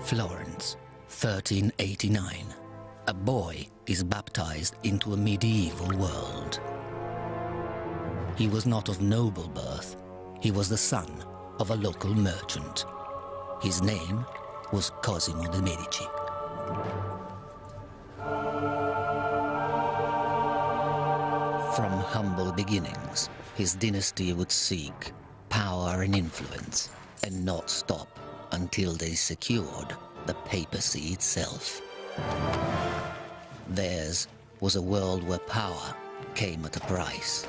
Florence, 1389. A boy is baptized into a medieval world. He was not of noble birth. He was the son of a local merchant. His name was Cosimo de' Medici. From humble beginnings, his dynasty would seek power and influence and not stop until they secured the papacy itself. Theirs was a world where power came at a price.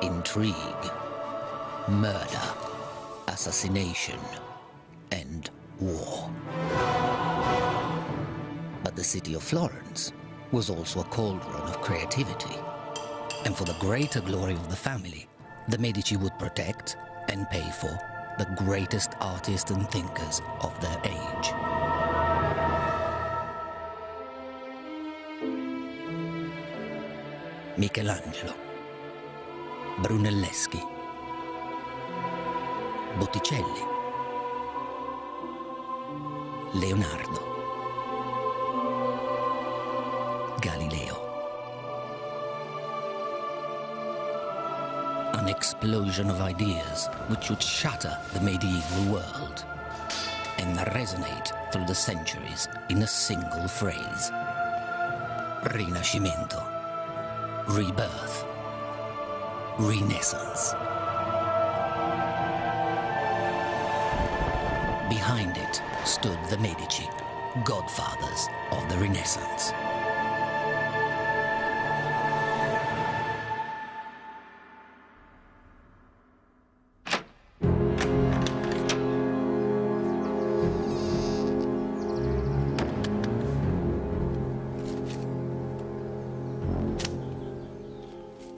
Intrigue, murder, assassination, and war. But the city of Florence was also a cauldron of creativity. And for the greater glory of the family, the Medici would protect and pay for the greatest artists and thinkers of their age. Michelangelo, Brunelleschi, Botticelli, Leonardo, Galileo. An explosion of ideas which would shatter the medieval world and resonate through the centuries in a single phrase. Rinascimento, rebirth, renaissance. Behind it stood the Medici, godfathers of the Renaissance.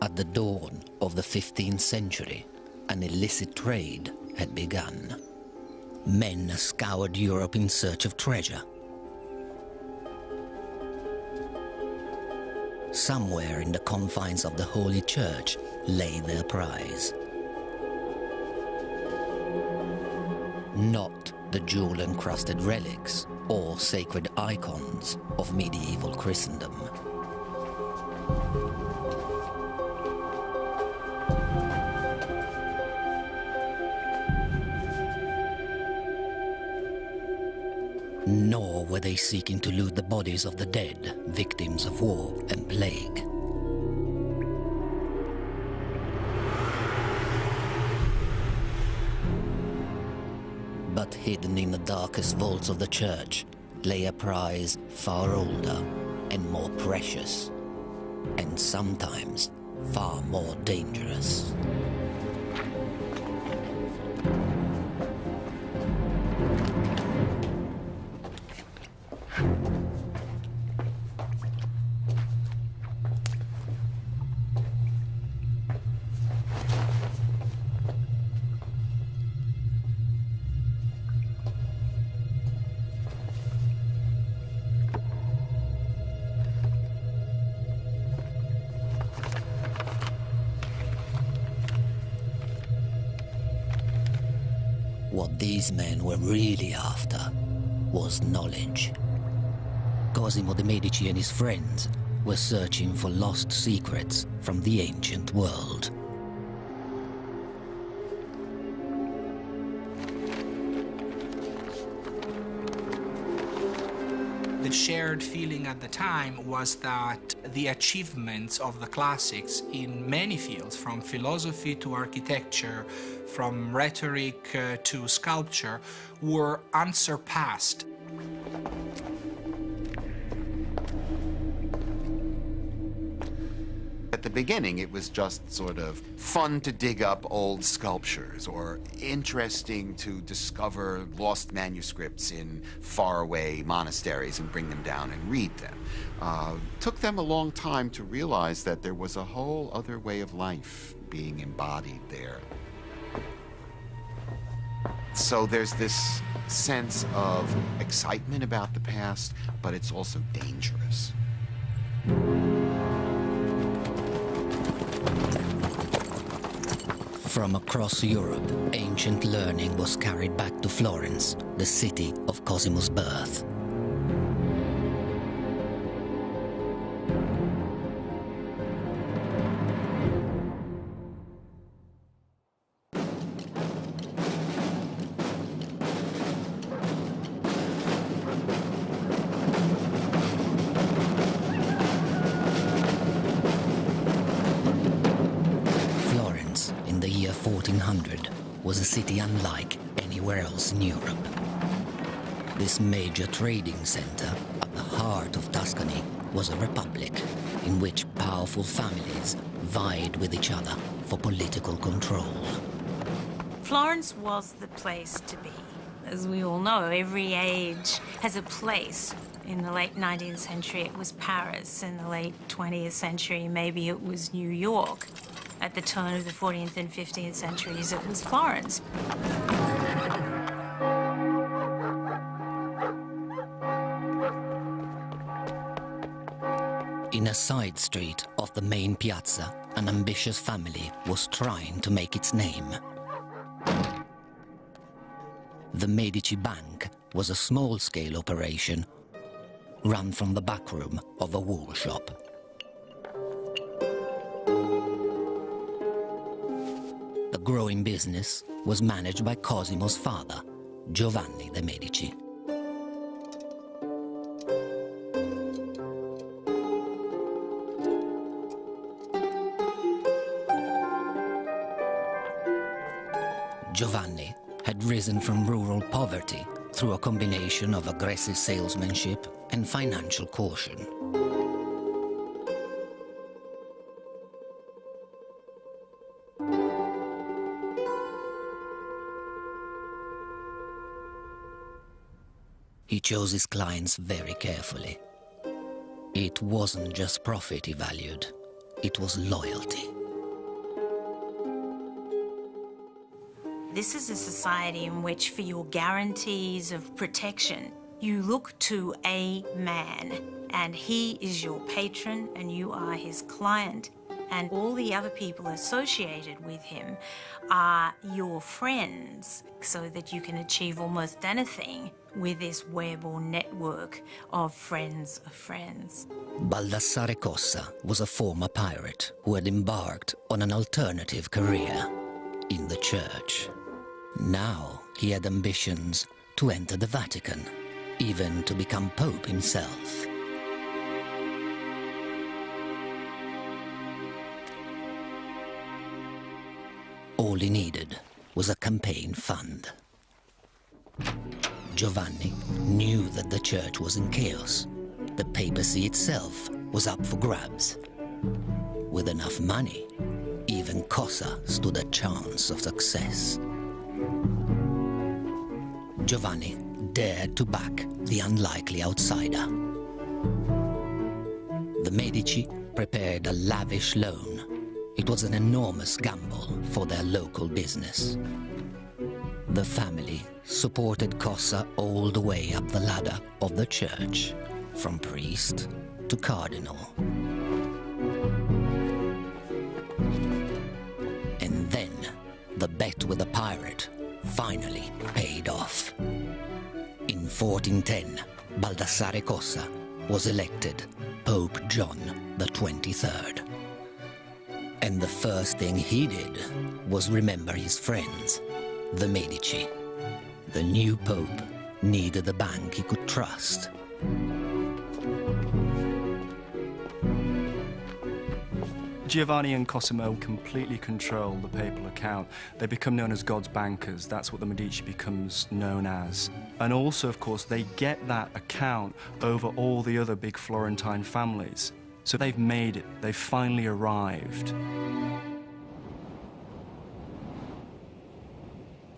At the dawn of the 15th century, an illicit trade had begun. Men scoured Europe in search of treasure. Somewhere in the confines of the Holy Church lay their prize. Not the jewel-encrusted relics or sacred icons of medieval Christendom. Nor were they seeking to loot the bodies of the dead, victims of war and plague. But hidden in the darkest vaults of the church lay a prize far older and more precious, and sometimes far more dangerous. What these men were really after was knowledge. Cosimo de' Medici and his friends were searching for lost secrets from the ancient world. The shared feeling at the time was that the achievements of the classics in many fields, from philosophy to architecture, from rhetoric to sculpture, were unsurpassed. At the beginning, it was just sort of fun to dig up old sculptures or interesting to discover lost manuscripts in faraway monasteries and bring them down and read them. Took them a long time to realize that there was a whole other way of life being embodied there. So there's this sense of excitement about the past, but it's also dangerous. From across Europe, ancient learning was carried back to Florence, the city of Cosimo's birth. Was a city unlike anywhere else in Europe. This major trading center at the heart of Tuscany was a republic in which powerful families vied with each other for political control. Florence was the place to be. As we all know, every age has a place. In the late 19th century, it was Paris. In the late 20th century, maybe it was New York. At the turn of the 14th and 15th centuries, it was Florence. In a side street of the main piazza, an ambitious family was trying to make its name. The Medici Bank was a small-scale operation run from the back room of a wool shop. The growing business was managed by Cosimo's father, Giovanni de' Medici. Giovanni had risen from rural poverty through a combination of aggressive salesmanship and financial caution. He chose his clients very carefully. It wasn't just profit he valued, it was loyalty. This is a society in which, for your guarantees of protection, you look to a man, and he is your patron and you are his client, and all the other people associated with him are your friends, so that you can achieve almost anything with this web or network of friends of friends. Baldassare Cossa was a former pirate who had embarked on an alternative career in the church. Now he had ambitions to enter the Vatican, even to become Pope himself. All he needed was a campaign fund. Giovanni knew that the church was in chaos. The papacy itself was up for grabs. With enough money, even Cossa stood a chance of success. Giovanni dared to back the unlikely outsider. The Medici prepared a lavish loan. It was an enormous gamble for their local business. The family supported Cossa all the way up the ladder of the church, from priest to cardinal. And then the bet with the pirate finally paid off. In 1410, Baldassare Cossa was elected Pope John the 23rd. And the first thing he did was remember his friends, the Medici. The new Pope needed a bank he could trust. Giovanni and Cosimo completely control the papal account. They become known as God's bankers. That's what the Medici becomes known as. And also, of course, they get that account over all the other big Florentine families. So they've made it. They've finally arrived.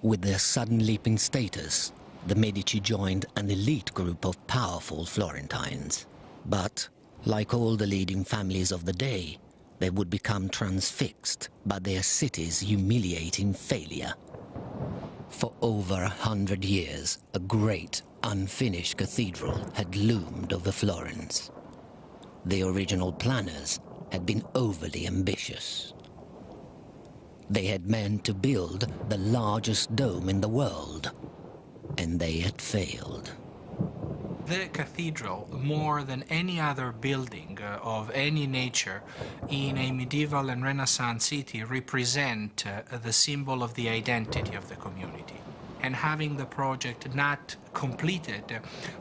With their sudden leap in status, the Medici joined an elite group of powerful Florentines. But, like all the leading families of the day, they would become transfixed by their city's humiliating failure. For over 100 years, a great, unfinished cathedral had loomed over Florence. The original planners had been overly ambitious. They had meant to build the largest dome in the world, and they had failed. The cathedral, more than any other building of any nature in a medieval and Renaissance city, represent the symbol of the identity of the community. And having the project not completed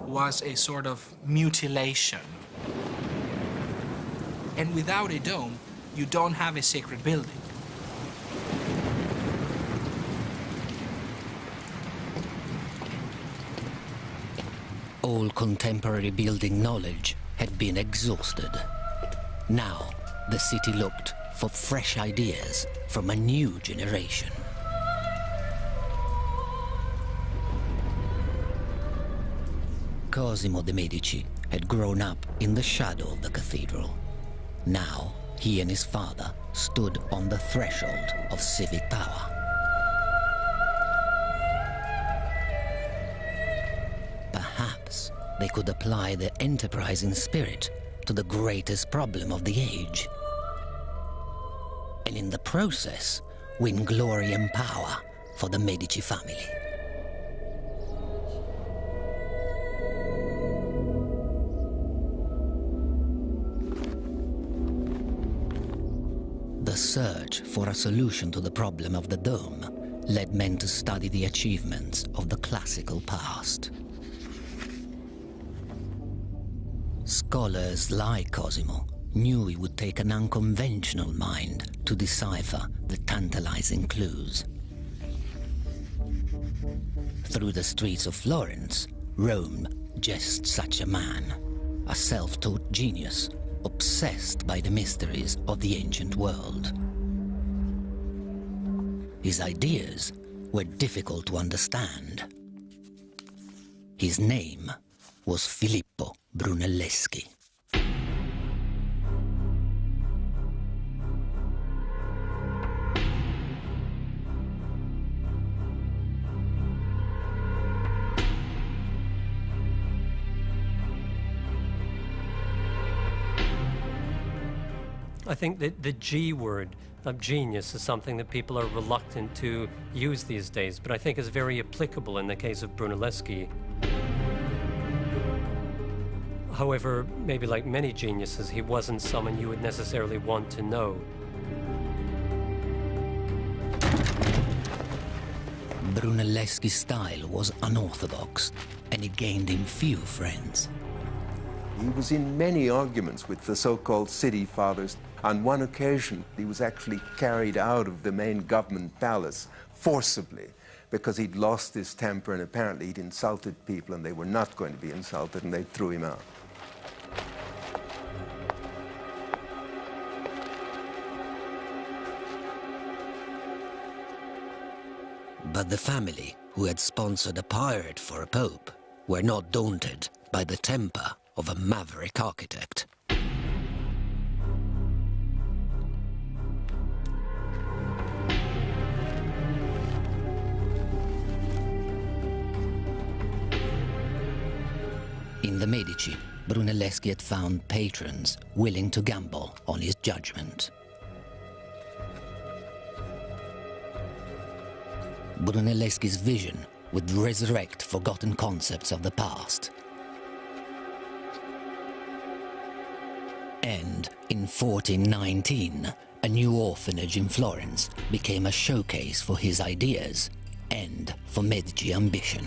was a sort of mutilation. And without a dome, you don't have a sacred building. All contemporary building knowledge had been exhausted. Now, the city looked for fresh ideas from a new generation. Cosimo de' Medici had grown up in the shadow of the cathedral. Now, he and his father stood on the threshold of civic power. Perhaps they could apply their enterprising spirit to the greatest problem of the age, and in the process win glory and power for the Medici family. The search for a solution to the problem of the dome led men to study the achievements of the classical past. Scholars like Cosimo knew it would take an unconventional mind to decipher the tantalizing clues. Through the streets of Florence roamed just such a man, a self-taught genius obsessed by the mysteries of the ancient world. His ideas were difficult to understand. His name was Filippo Brunelleschi. I think that the G word of genius is something that people are reluctant to use these days, but I think is very applicable in the case of Brunelleschi. However, maybe like many geniuses, he wasn't someone you would necessarily want to know. Brunelleschi's style was unorthodox, and it gained him few friends. He was in many arguments with the so-called city fathers. On one occasion, he was actually carried out of the main government palace forcibly because he'd lost his temper and apparently he'd insulted people and they were not going to be insulted and they threw him out. But the family, who had sponsored a pirate for a pope, were not daunted by the temper of a maverick architect. In the Medici, Brunelleschi had found patrons willing to gamble on his judgment. Brunelleschi's vision would resurrect forgotten concepts of the past. And in 1419, a new orphanage in Florence became a showcase for his ideas and for Medici ambition.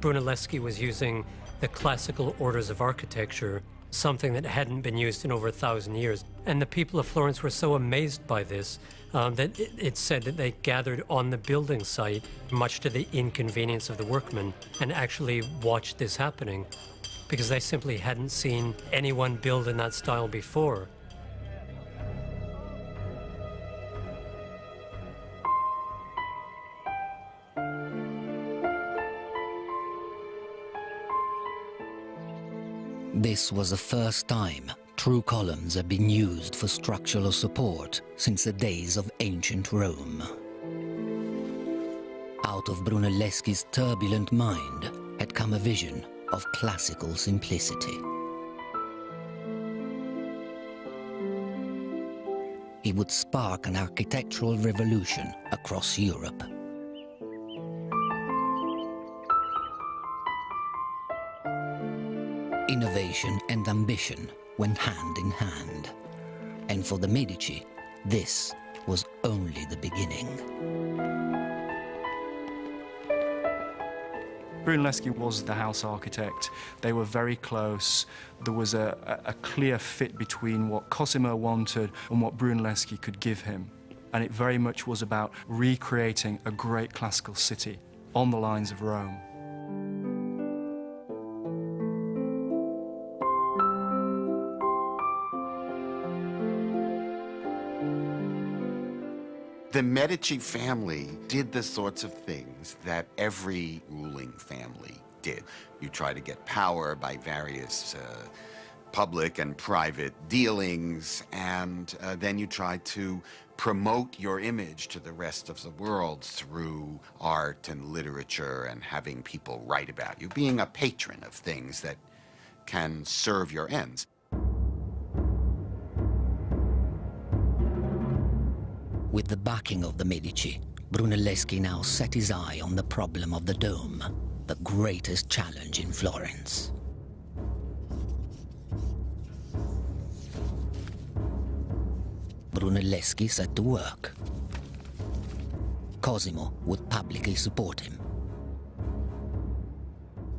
Brunelleschi was using the classical orders of architecture, something that hadn't been used in over 1,000 years. And the people of Florence were so amazed by this that it's said that they gathered on the building site, much to the inconvenience of the workmen, and actually watched this happening because they simply hadn't seen anyone build in that style before. This was the first time true columns had been used for structural support since the days of ancient Rome. Out of Brunelleschi's turbulent mind had come a vision of classical simplicity. it would spark an architectural revolution across Europe. Innovation and ambition went hand in hand. And for the Medici, this was only the beginning. Brunelleschi was the house architect. They were very close. There was a clear fit between what Cosimo wanted and what Brunelleschi could give him. And it very much was about recreating a great classical city on the lines of Rome. The Medici family did the sorts of things that every ruling family did. You try to get power by various public and private dealings, and then you try to promote your image to the rest of the world through art and literature and having people write about you, being a patron of things that can serve your ends. With the backing of the Medici, Brunelleschi now set his eye on the problem of the dome, the greatest challenge in Florence. Brunelleschi set to work. Cosimo would publicly support him.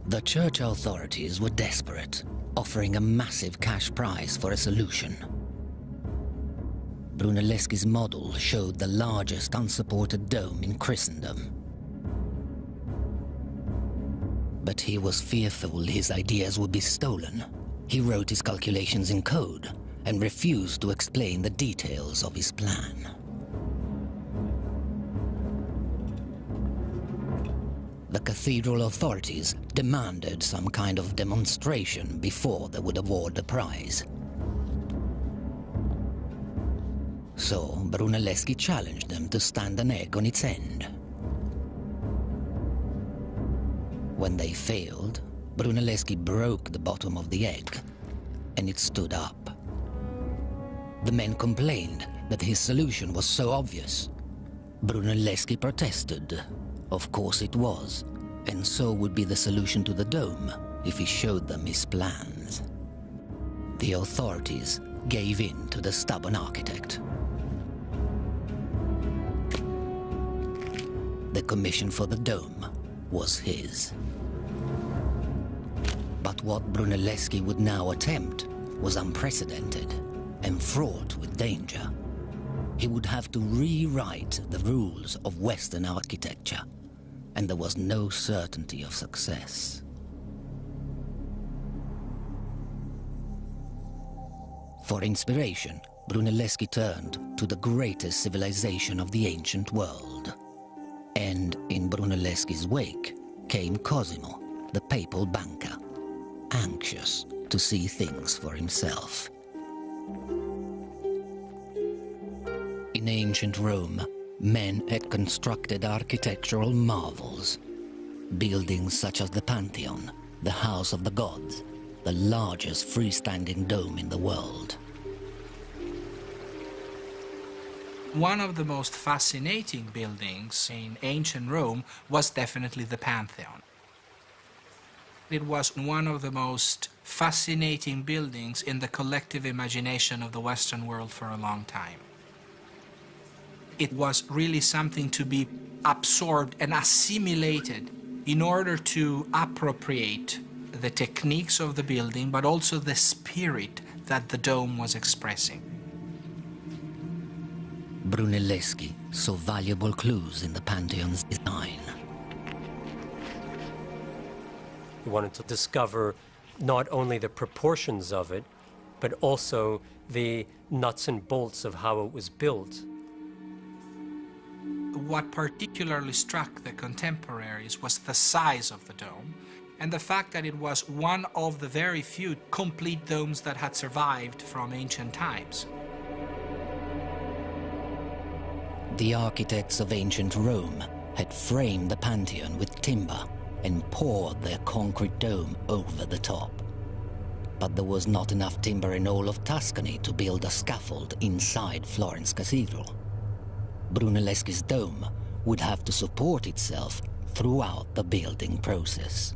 The church authorities were desperate, offering a massive cash prize for a solution. Brunelleschi's model showed the largest unsupported dome in Christendom. But he was fearful his ideas would be stolen. He wrote his calculations in code and refused to explain the details of his plan. The cathedral authorities demanded some kind of demonstration before they would award the prize. So Brunelleschi challenged them to stand an egg on its end. When they failed, Brunelleschi broke the bottom of the egg, and it stood up. The men complained that his solution was so obvious. Brunelleschi protested. Of course it was, and so would be the solution to the dome if he showed them his plans. The authorities gave in to the stubborn architect. The commission for the dome was his. But what Brunelleschi would now attempt was unprecedented and fraught with danger. He would have to rewrite the rules of Western architecture, and there was no certainty of success. For inspiration, Brunelleschi turned to the greatest civilization of the ancient world. And in Brunelleschi's wake came Cosimo, the papal banker, anxious to see things for himself. In ancient Rome, men had constructed architectural marvels. Buildings such as the Pantheon, the House of the Gods, the largest freestanding dome in the world. One of the most fascinating buildings in ancient Rome was definitely the Pantheon. It was one of the most fascinating buildings in the collective imagination of the Western world for a long time. It was really something to be absorbed and assimilated in order to appropriate the techniques of the building, but also the spirit that the dome was expressing. Brunelleschi saw valuable clues in the Pantheon's design. He wanted to discover not only the proportions of it, but also the nuts and bolts of how it was built. What particularly struck the contemporaries was the size of the dome and the fact that it was one of the very few complete domes that had survived from ancient times. The architects of ancient Rome had framed the Pantheon with timber and poured their concrete dome over the top. But there was not enough timber in all of Tuscany to build a scaffold inside Florence Cathedral. Brunelleschi's dome would have to support itself throughout the building process.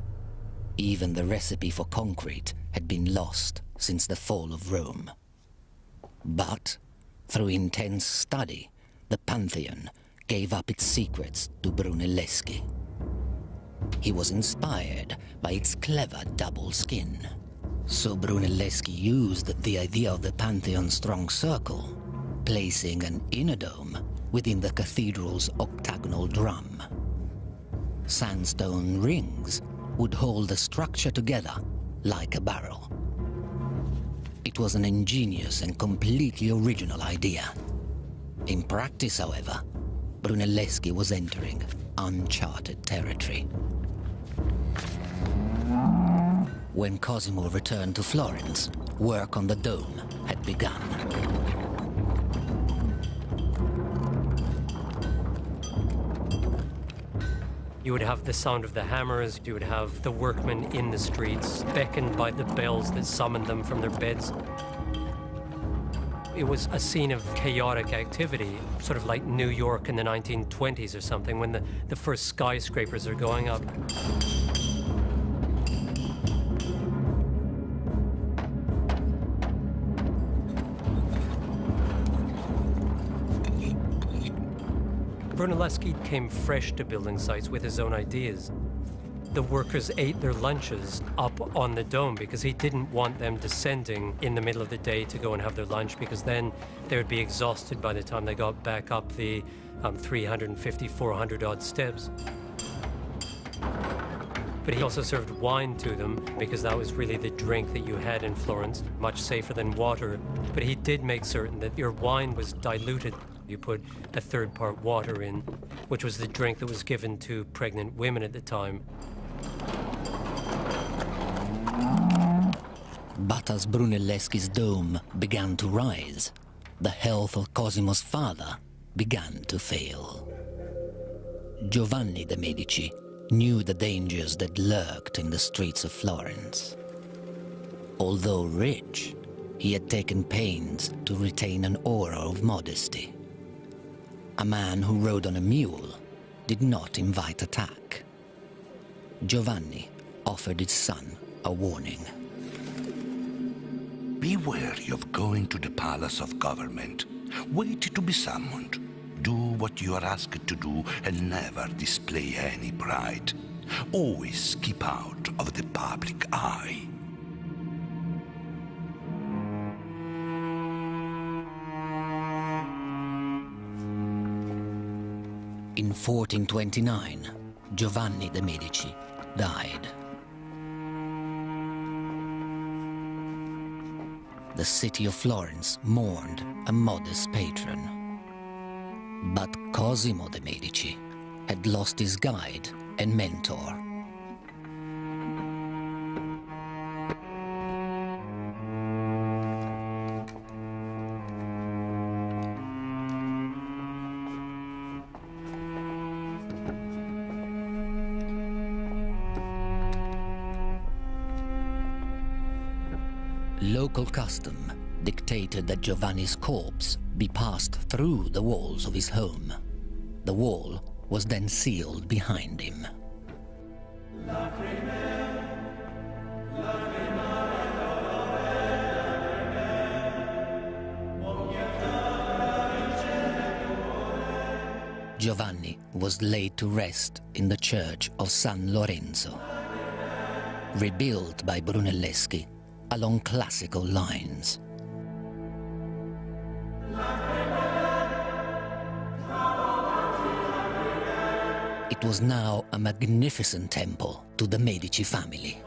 Even the recipe for concrete had been lost since the fall of Rome. But, through intense study, the Pantheon gave up its secrets to Brunelleschi. He was inspired by its clever double skin. So Brunelleschi used the idea of the Pantheon's strong circle, placing an inner dome within the cathedral's octagonal drum. Sandstone rings would hold the structure together like a barrel. It was an ingenious and completely original idea. In practice, however, Brunelleschi was entering uncharted territory. When Cosimo returned to Florence, work on the dome had begun. You would have the sound of the hammers, you would have the workmen in the streets, beckoned by the bells that summoned them from their beds. It was a scene of chaotic activity, sort of like New York in the 1920s or something, when the first skyscrapers are going up. Brunelleschi came fresh to building sites with his own ideas. The workers ate their lunches up on the dome because he didn't want them descending in the middle of the day to go and have their lunch, because then they would be exhausted by the time they got back up the 350, 400 odd steps. But he also served wine to them because that was really the drink that you had in Florence, much safer than water. But he did make certain that your wine was diluted. You put a third part water in, which was the drink that was given to pregnant women at the time. But as Brunelleschi's dome began to rise, the health of Cosimo's father began to fail. Giovanni de' Medici knew the dangers that lurked in the streets of Florence. Although rich, he had taken pains to retain an aura of modesty. A man who rode on a mule did not invite attack. Giovanni offered his son a warning. Be wary of going to the palace of government. Wait to be summoned. Do what you are asked to do and never display any pride. Always keep out of the public eye. In 1429, Giovanni de' Medici died. The city of Florence mourned a modest patron. But Cosimo de' Medici had lost his guide and mentor. Local custom dictated that Giovanni's corpse be passed through the walls of his home. The wall was then sealed behind him. Giovanni was laid to rest in the church of San Lorenzo, rebuilt by Brunelleschi along classical lines. It was now a magnificent temple to the Medici family.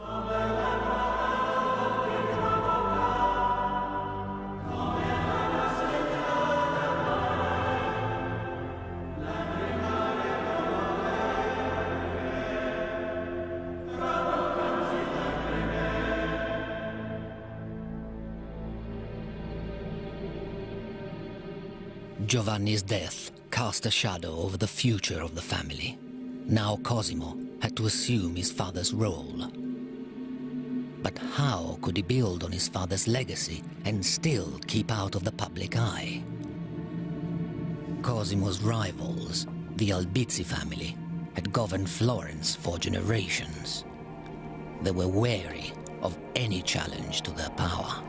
Giovanni's death cast a shadow over the future of the family. Now Cosimo had to assume his father's role. But how could he build on his father's legacy and still keep out of the public eye? Cosimo's rivals, the Albizzi family, had governed Florence for generations. They were wary of any challenge to their power.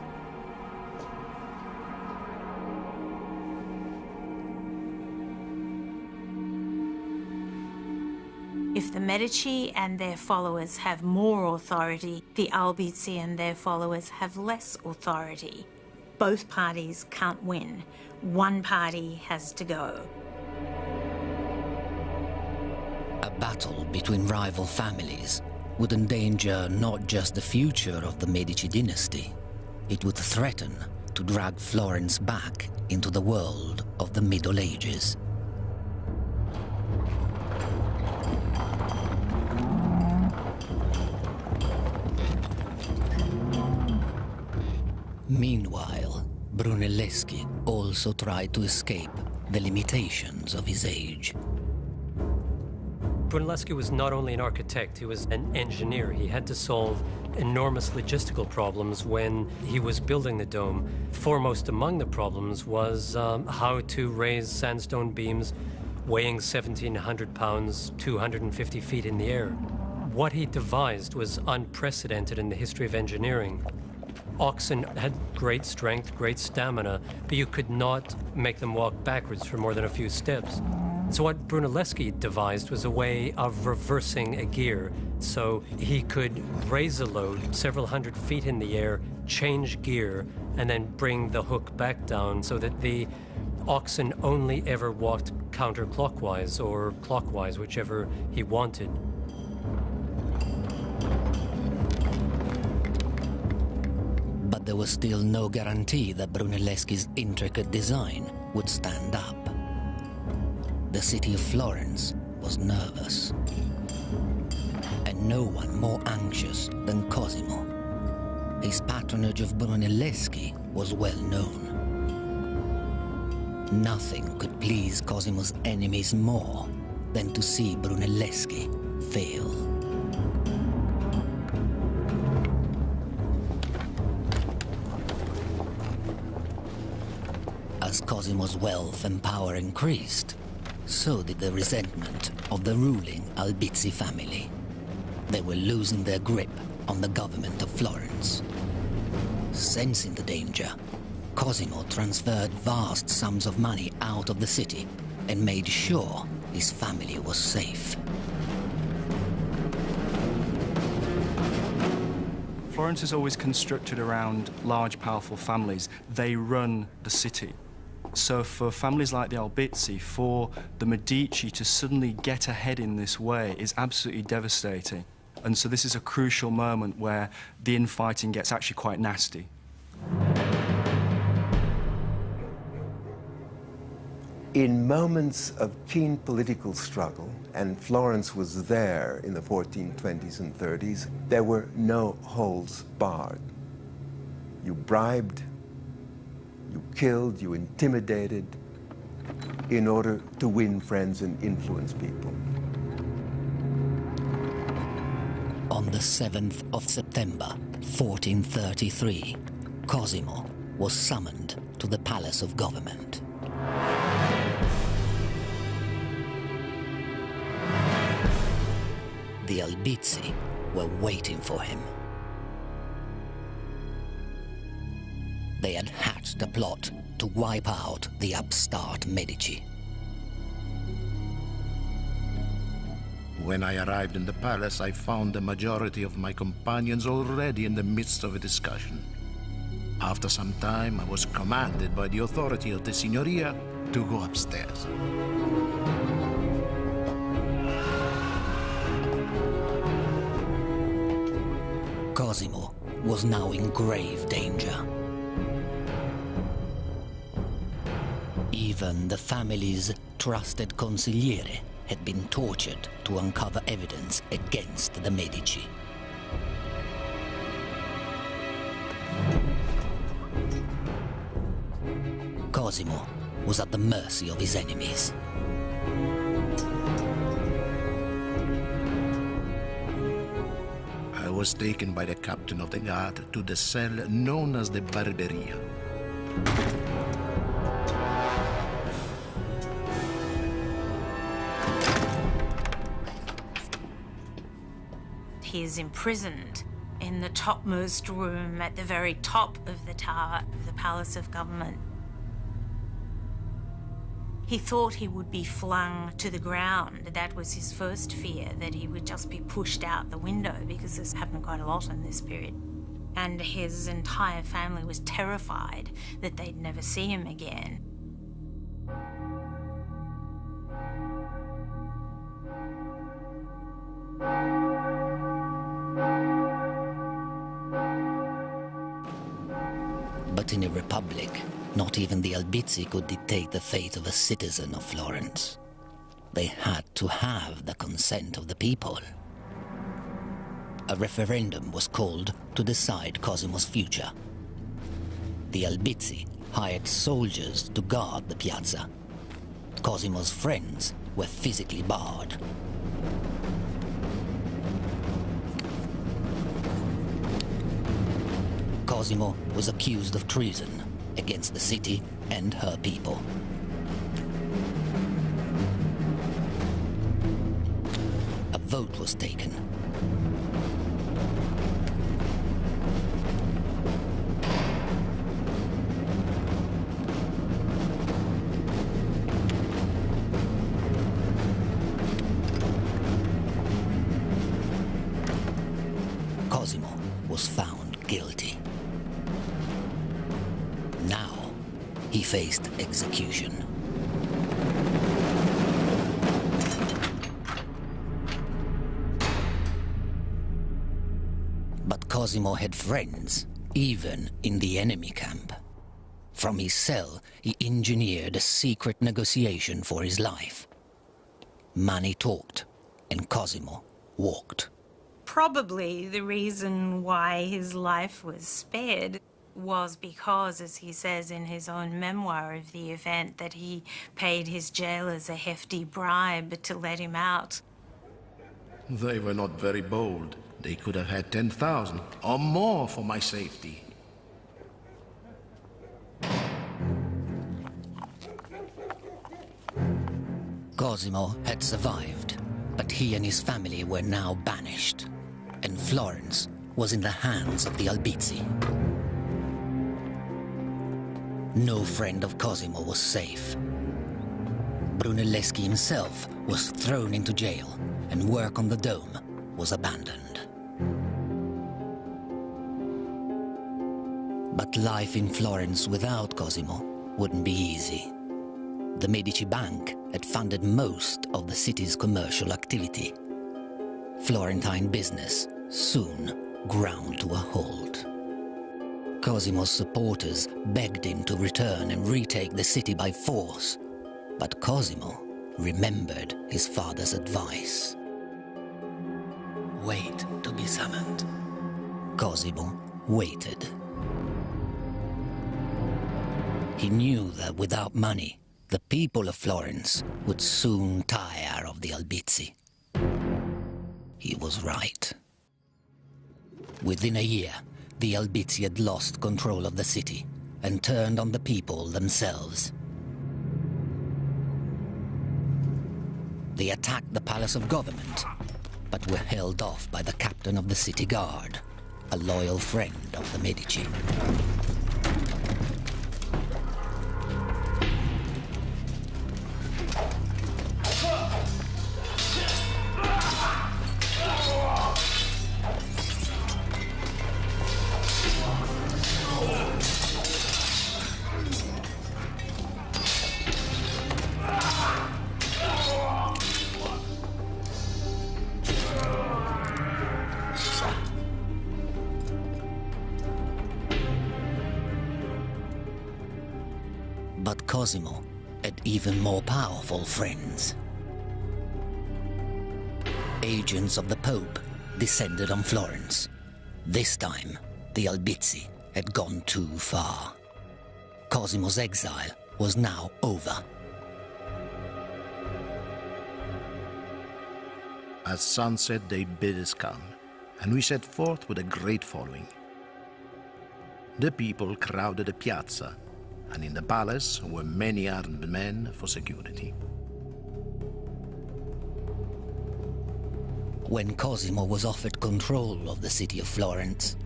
If the Medici and their followers have more authority, the Albizzi and their followers have less authority. Both parties can't win. One party has to go. A battle between rival families would endanger not just the future of the Medici dynasty, it would threaten to drag Florence back into the world of the Middle Ages. Meanwhile, Brunelleschi also tried to escape the limitations of his age. Brunelleschi was not only an architect, he was an engineer. He had to solve enormous logistical problems when he was building the dome. Foremost among the problems was how to raise sandstone beams weighing 1,700 pounds, 250 feet in the air. What he devised was unprecedented in the history of engineering. Oxen had great strength, great stamina, but you could not make them walk backwards for more than a few steps. So what Brunelleschi devised was a way of reversing a gear. So he could raise a load several hundred feet in the air, change gear, and then bring the hook back down so that the oxen only ever walked counterclockwise or clockwise, whichever he wanted. But there was still no guarantee that Brunelleschi's intricate design would stand up. The city of Florence was nervous, and no one more anxious than Cosimo. His patronage of Brunelleschi was well known. Nothing could please Cosimo's enemies more than to see Brunelleschi fail. As Cosimo's wealth and power increased, so did the resentment of the ruling Albizzi family. They were losing their grip on the government of Florence. Sensing the danger, Cosimo transferred vast sums of money out of the city and made sure his family was safe. Florence is always constructed around large, powerful families. They run the city. So for families like the Albizzi, for the Medici to suddenly get ahead in this way is absolutely devastating. And so this is a crucial moment where the infighting gets actually quite nasty. In moments of keen political struggle, and Florence was there in the 1420s and 30s, there were no holds barred. You bribed, you killed, you intimidated in order to win friends and influence people. On the 7th of September, 1433, Cosimo was summoned to the Palace of Government. The Albizzi were waiting for him. They had hatched a plot to wipe out the upstart Medici. When I arrived in the palace, I found the majority of my companions already in the midst of a discussion. After some time, I was commanded by the authority of the Signoria to go upstairs. Cosimo was now in grave danger. Even the family's trusted consigliere had been tortured to uncover evidence against the Medici. Cosimo was at the mercy of his enemies. I was taken by the captain of the guard to the cell known as the Barberia. He is imprisoned in the topmost room at the very top of the tower of the Palace of Government. He thought he would be flung to the ground. That was his first fear, that he would just be pushed out the window, because this happened quite a lot in this period. And his entire family was terrified that they'd never see him again. But in a republic, not even the Albizzi could dictate the fate of a citizen of Florence. They had to have the consent of the people. A referendum was called to decide Cosimo's future. The Albizzi hired soldiers to guard the piazza. Cosimo's friends were physically barred. Cosimo was accused of treason against the city and her people. A vote was taken. Cosimo was found guilty. Now, he faced execution. But Cosimo had friends, even in the enemy camp. From his cell, he engineered a secret negotiation for his life. Money talked, and Cosimo walked. Probably the reason why his life was spared was because, as he says in his own memoir of the event, that he paid his jailers a hefty bribe to let him out. They were not very bold. They could have had 10,000 or more for my safety. Cosimo had survived, but he and his family were now banished, and Florence was in the hands of the Albizzi. No friend of Cosimo was safe. Brunelleschi himself was thrown into jail, and work on the dome was abandoned. But life in Florence without Cosimo wouldn't be easy. The Medici Bank had funded most of the city's commercial activity. Florentine business soon ground to a halt. Cosimo's supporters begged him to return and retake the city by force, but Cosimo remembered his father's advice. Wait to be summoned. Cosimo waited. He knew that without money, the people of Florence would soon tire of the Albizzi. He was right. Within a year, the Albizzi had lost control of the city and turned on the people themselves. They attacked the Palace of Government, but were held off by the captain of the city guard, a loyal friend of the Medici. But Cosimo had even more powerful friends. Agents of the Pope descended on Florence. This time, the Albizzi had gone too far. Cosimo's exile was now over. At sunset they bid us come. and we set forth with a great following. The people crowded the piazza, and in the palace were many armed men for security. When Cosimo was offered control of the city of Florence,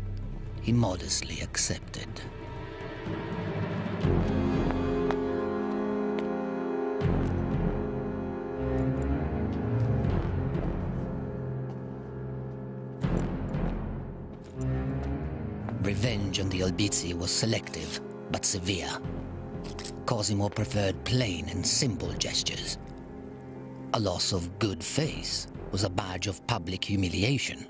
he modestly accepted. Revenge on the Albizzi was selective, but severe. Cosimo preferred plain and simple gestures. A loss of good faith was a badge of public humiliation,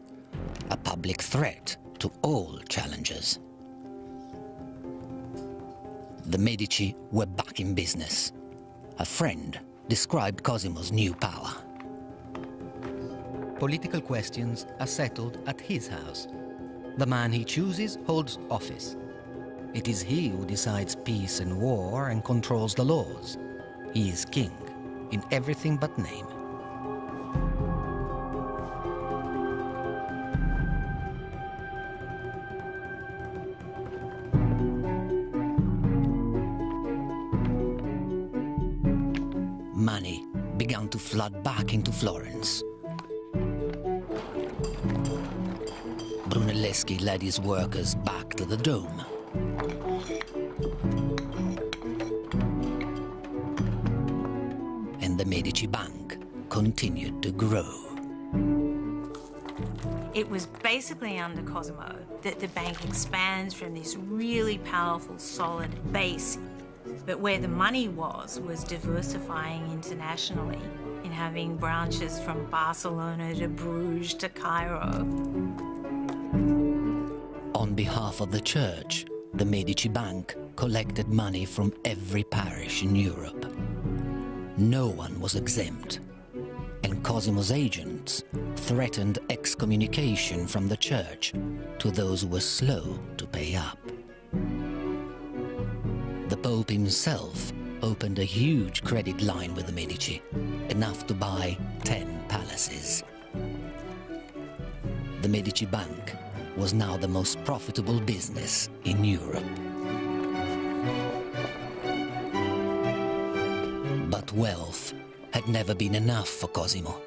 a public threat to all challengers. The Medici were back in business. A friend described Cosimo's new power. Political questions are settled at his house. The man he chooses holds office. It is he who decides peace and war and controls the laws. He is king in everything but name. Money began to flood back into Florence. Brunelleschi led his workers back to the Dome. And the Medici Bank continued to grow. It was basically under Cosimo that the bank expands from this really powerful, solid base. But where the money was diversifying internationally, in having branches from Barcelona to Bruges to Cairo. On behalf of the church, the Medici Bank collected money from every parish in Europe. No one was exempt, and Cosimo's agents threatened excommunication from the church to those who were slow to pay up. The Pope himself opened a huge credit line with the Medici, enough to buy 10 palaces. The Medici Bank was now the most profitable business in Europe. But wealth had never been enough for Cosimo.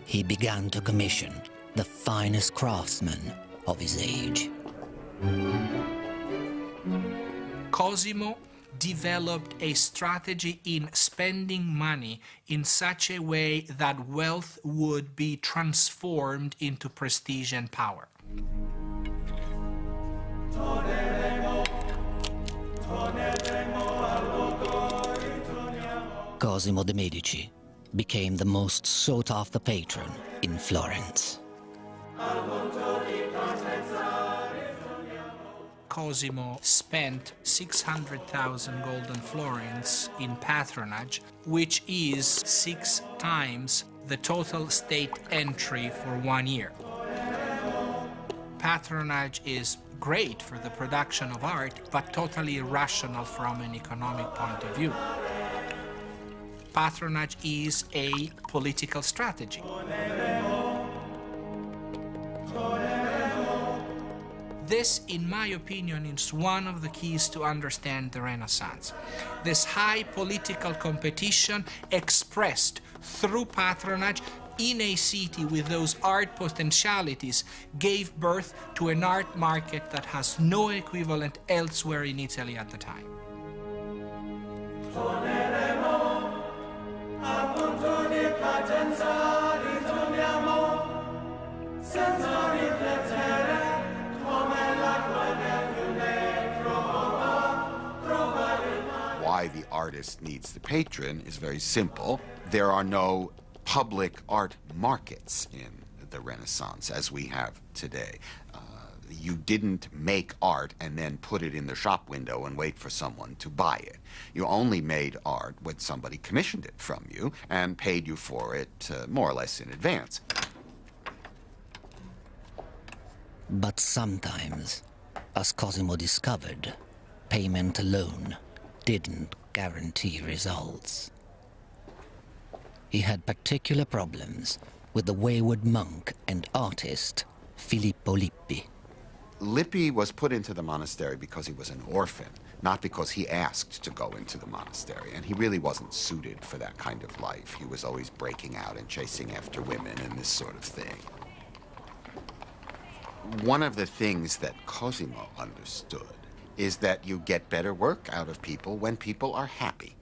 He began to commission the finest craftsmen of his age. Cosimo developed a strategy in spending money in such a way that wealth would be transformed into prestige and power. Cosimo de' Medici became the most sought-after patron in Florence. Cosimo spent 600,000 golden florins in patronage, which is 6 times the total state entry for 1 year. Patronage is great for the production of art, but totally irrational from an economic point of view. Patronage is a political strategy. This, in my opinion, is one of the keys to understand the Renaissance. This high political competition expressed through patronage in a city with those art potentialities gave birth to an art market that has no equivalent elsewhere in Italy at the time. Why the artist needs the patron is very simple. There are no public art markets in the Renaissance as we have today. You didn't make art and then put it in the shop window and wait for someone to buy it. You only made art when somebody commissioned it from you and paid you for it more or less in advance. But sometimes, as Cosimo discovered, payment alone didn't guarantee results. He had particular problems with the wayward monk and artist Filippo Lippi. Lippi was put into the monastery because he was an orphan, not because he asked to go into the monastery. And he really wasn't suited for that kind of life. He was always breaking out and chasing after women and this sort of thing. One of the things that Cosimo understood is that you get better work out of people when people are happy.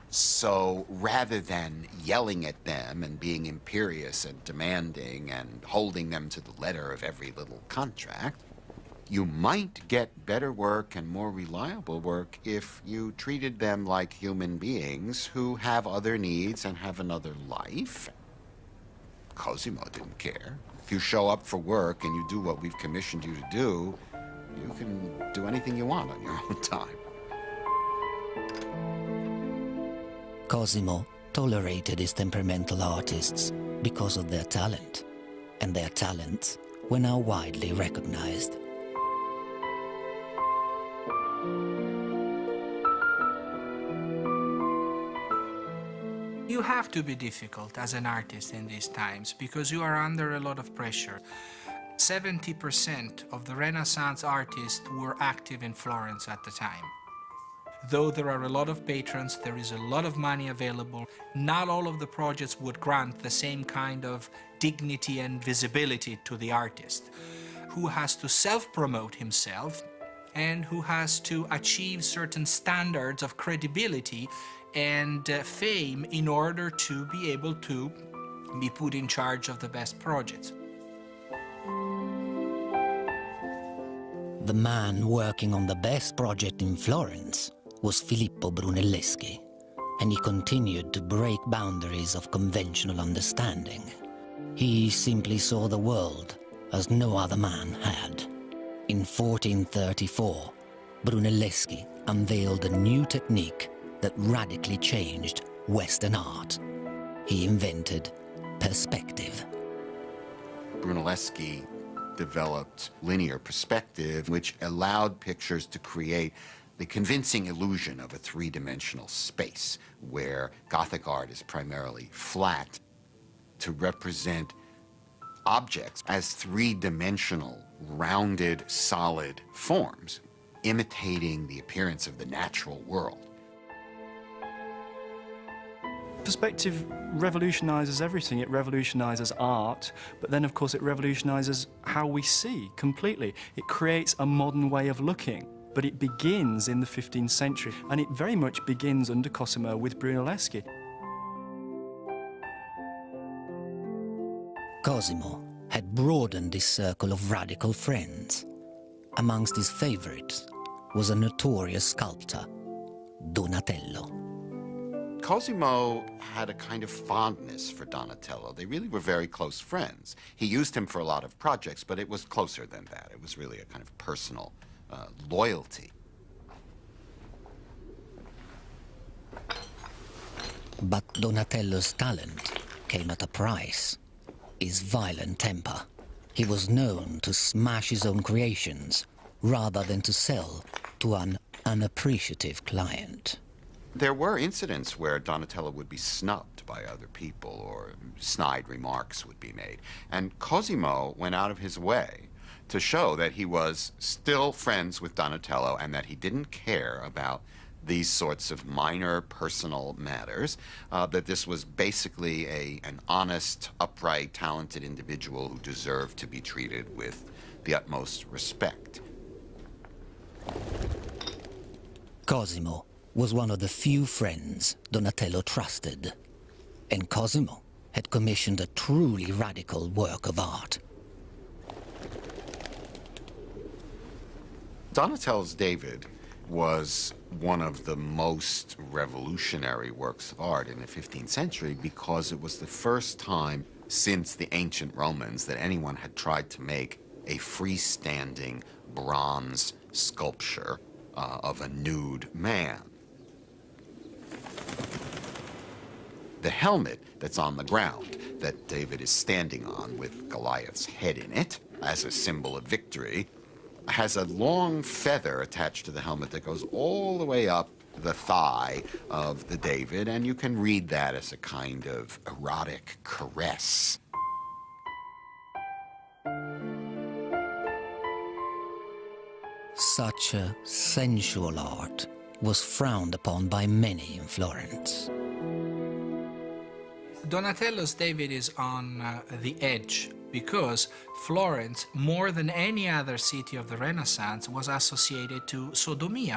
So rather than yelling at them and being imperious and demanding and holding them to the letter of every little contract, you might get better work and more reliable work if you treated them like human beings who have other needs and have another life. Cosimo didn't care. If you show up for work and you do what we've commissioned you to do, you can do anything you want on your own time. Cosimo tolerated his temperamental artists because of their talent, and their talents were now widely recognized. You have to be difficult as an artist in these times because you are under a lot of pressure. 70% of the Renaissance artists were active in Florence at the time. Though there are a lot of patrons, there is a lot of money available. Not all of the projects would grant the same kind of dignity and visibility to the artist, who has to self-promote himself and who has to achieve certain standards of credibility and fame in order to be able to be put in charge of the best projects. The man working on the best project in Florence was Filippo Brunelleschi, and he continued to break boundaries of conventional understanding. He simply saw the world as no other man had. In 1434, Brunelleschi unveiled a new technique that radically changed Western art. He invented perspective. Brunelleschi developed linear perspective, which allowed pictures to create the convincing illusion of a three-dimensional space, where Gothic art is primarily flat, to represent objects as three-dimensional, rounded, solid forms, imitating the appearance of the natural world. Perspective revolutionizes everything. It revolutionizes art, but then, of course, it revolutionizes how we see completely. It creates a modern way of looking. But it begins in the 15th century, and it very much begins under Cosimo with Brunelleschi. Cosimo had broadened his circle of radical friends. Amongst his favorites was a notorious sculptor, Donatello. Cosimo had a kind of fondness for Donatello. They really were very close friends. He used him for a lot of projects, but it was closer than that. It was really a kind of personal loyalty. But Donatello's talent came at a price, his violent temper. He was known to smash his own creations rather than to sell to an unappreciative client. There were incidents where Donatello would be snubbed by other people or snide remarks would be made. And Cosimo went out of his way to show that he was still friends with Donatello and that he didn't care about these sorts of minor personal matters, that this was basically an honest, upright, talented individual who deserved to be treated with the utmost respect. Cosimo was one of the few friends Donatello trusted, and Cosimo had commissioned a truly radical work of art. Donatello's David was one of the most revolutionary works of art in the 15th century because it was the first time since the ancient Romans that anyone had tried to make a freestanding bronze sculpture of a nude man. The helmet that's on the ground that David is standing on with Goliath's head in it as a symbol of victory has a long feather attached to the helmet that goes all the way up the thigh of the David, and you can read that as a kind of erotic caress. Such a sensual art was frowned upon by many in Florence. Donatello's David is on the edge because Florence, more than any other city of the Renaissance, was associated to sodomy,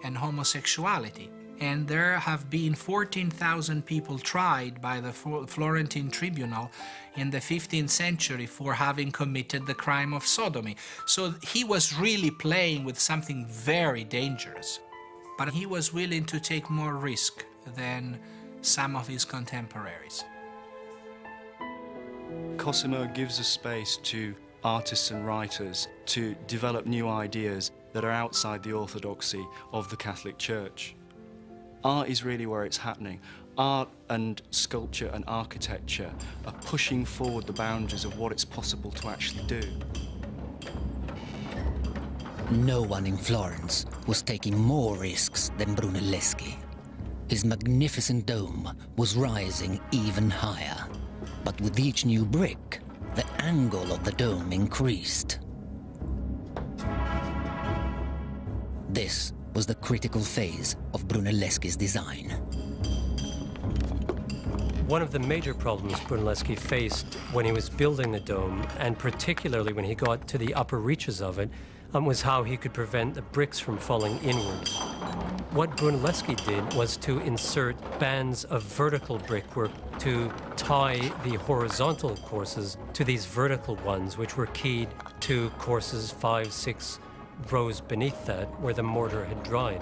and homosexuality. And there have been 14,000 people tried by the Florentine tribunal in the 15th century for having committed the crime of sodomy. So he was really playing with something very dangerous. But he was willing to take more risk than some of his contemporaries. Cosimo gives a space to artists and writers to develop new ideas that are outside the orthodoxy of the Catholic Church. Art is really where it's happening. Art and sculpture and architecture are pushing forward the boundaries of what it's possible to actually do. No one in Florence was taking more risks than Brunelleschi. His magnificent dome was rising even higher. But with each new brick, the angle of the dome increased. This was the critical phase of Brunelleschi's design. One of the major problems Brunelleschi faced when he was building the dome, and particularly when he got to the upper reaches of it, was how he could prevent the bricks from falling inwards. What Brunelleschi did was to insert bands of vertical brickwork to tie the horizontal courses to these vertical ones, which were keyed to courses 5, 6 rows beneath that, where the mortar had dried.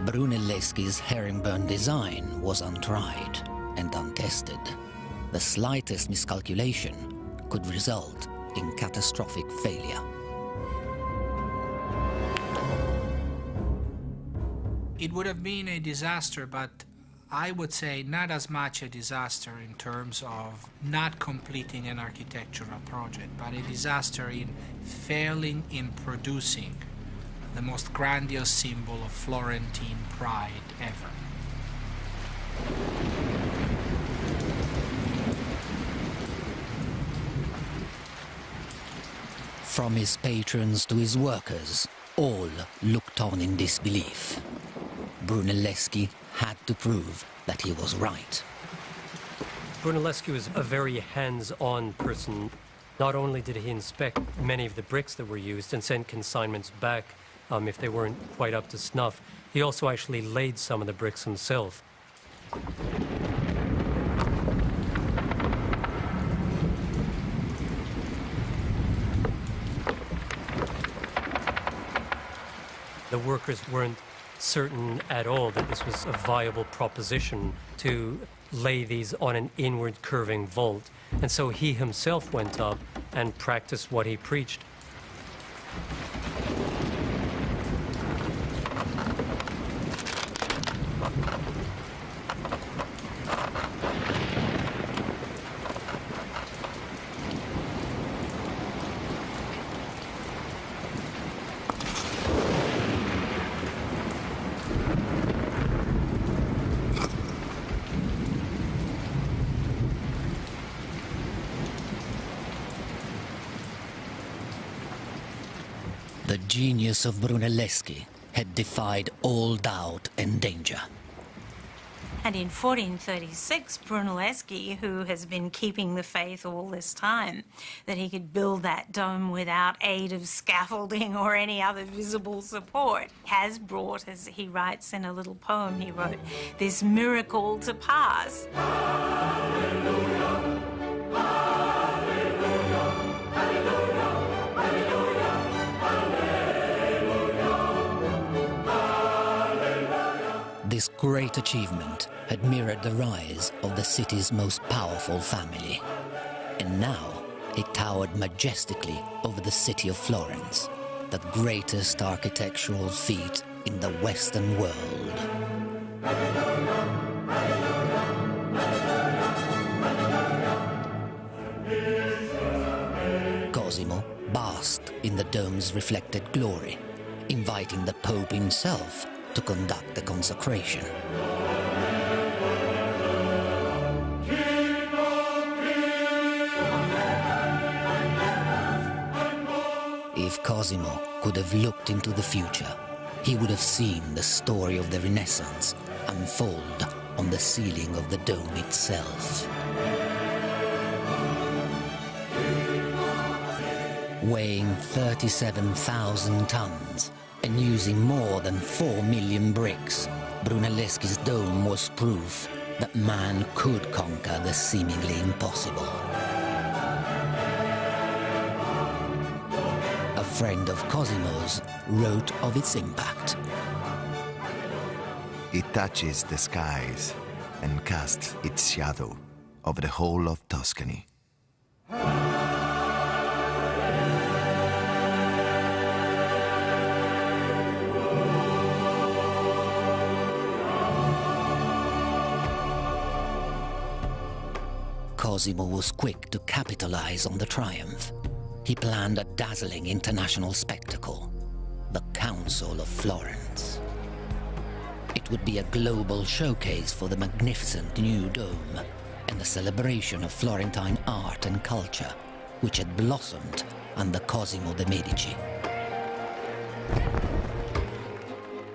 Brunelleschi's herringbone design was untried and untested. The slightest miscalculation could result in catastrophic failure. It would have been a disaster, but I would say not as much a disaster in terms of not completing an architectural project, but a disaster in failing in producing the most grandiose symbol of Florentine pride ever. From his patrons to his workers, all looked on in disbelief. Brunelleschi had to prove that he was right. Brunelleschi was a very hands-on person. Not only did he inspect many of the bricks that were used and send consignments back if they weren't quite up to snuff, he also actually laid some of the bricks himself. The workers weren't certain at all that this was a viable proposition to lay these on an inward curving vault. And so he himself went up and practiced what he preached. The genius of Brunelleschi had defied all doubt and danger. And in 1436, Brunelleschi, who has been keeping the faith all this time, that he could build that dome without aid of scaffolding or any other visible support, has brought, as he writes in a little poem he wrote, this miracle to pass. Hallelujah, hallelujah, hallelujah, hallelujah, hallelujah. This great achievement had mirrored the rise of the city's most powerful family. And now it towered majestically over the city of Florence, the greatest architectural feat in the Western world. Cosimo basked in the dome's reflected glory, inviting the Pope himself to conduct the consecration. Cosimo could have looked into the future, he would have seen the story of the Renaissance unfold on the ceiling of the dome itself. Weighing 37,000 tons and using more than 4 million bricks, Brunelleschi's dome was proof that man could conquer the seemingly impossible. A friend of Cosimo's wrote of its impact. It touches the skies and casts its shadow over the whole of Tuscany. Cosimo was quick to capitalize on the triumph. He planned a dazzling international spectacle, the Council of Florence. It would be a global showcase for the magnificent new dome and a celebration of Florentine art and culture, which had blossomed under Cosimo de' Medici.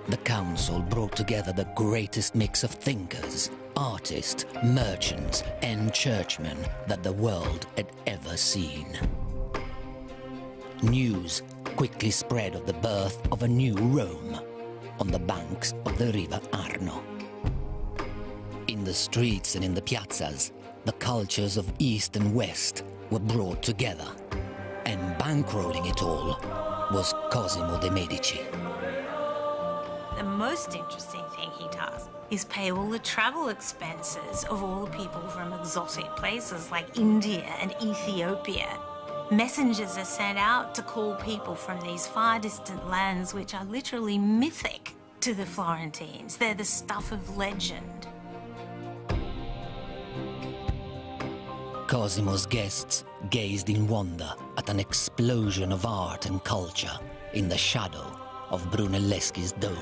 The council brought together the greatest mix of thinkers, artists, merchants, and churchmen that the world had ever seen. News quickly spread of the birth of a new Rome on the banks of the river Arno. In the streets and in the piazzas, the cultures of East and West were brought together, and bankrolling it all was Cosimo de' Medici. The most interesting thing he does is pay all the travel expenses of all the people from exotic places like India and Ethiopia. Messengers are sent out to call people from these far distant lands which are literally mythic to the Florentines. They're the stuff of legend. Cosimo's guests gazed in wonder at an explosion of art and culture in the shadow of Brunelleschi's dome.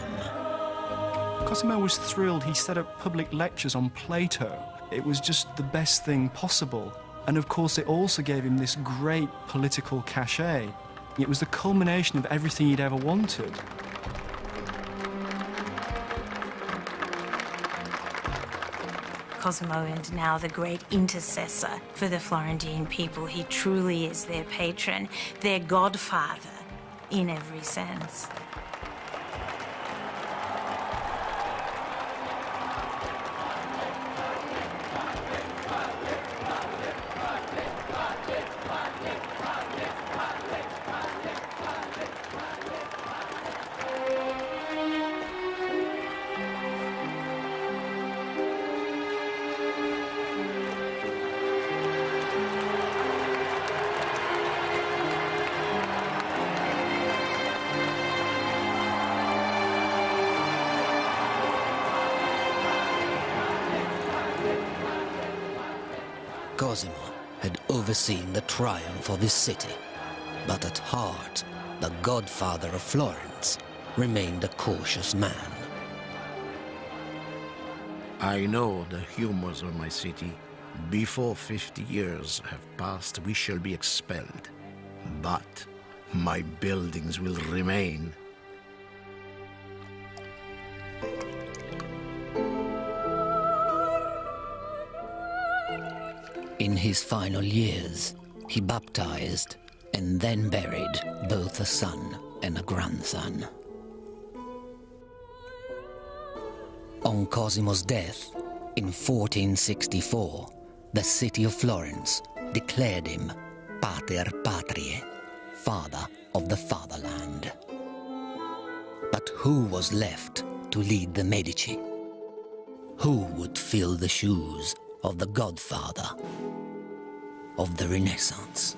Cosimo was thrilled. He set up public lectures on Plato. It was just the best thing possible. And of course, it also gave him this great political cachet. It was the culmination of everything he'd ever wanted. Cosimo is now the great intercessor for the Florentine people. He truly is their patron, their godfather in every sense. Cosimo had overseen the triumph of his city, but at heart, the godfather of Florence remained a cautious man. I know the humors of my city. Before 50 years have passed, we shall be expelled. But my buildings will remain. In his final years, he baptized and then buried both a son and a grandson. On Cosimo's death, in 1464, the city of Florence declared him Pater Patriae, father of the fatherland. But who was left to lead the Medici? Who would fill the shoes of the godfather of the Renaissance?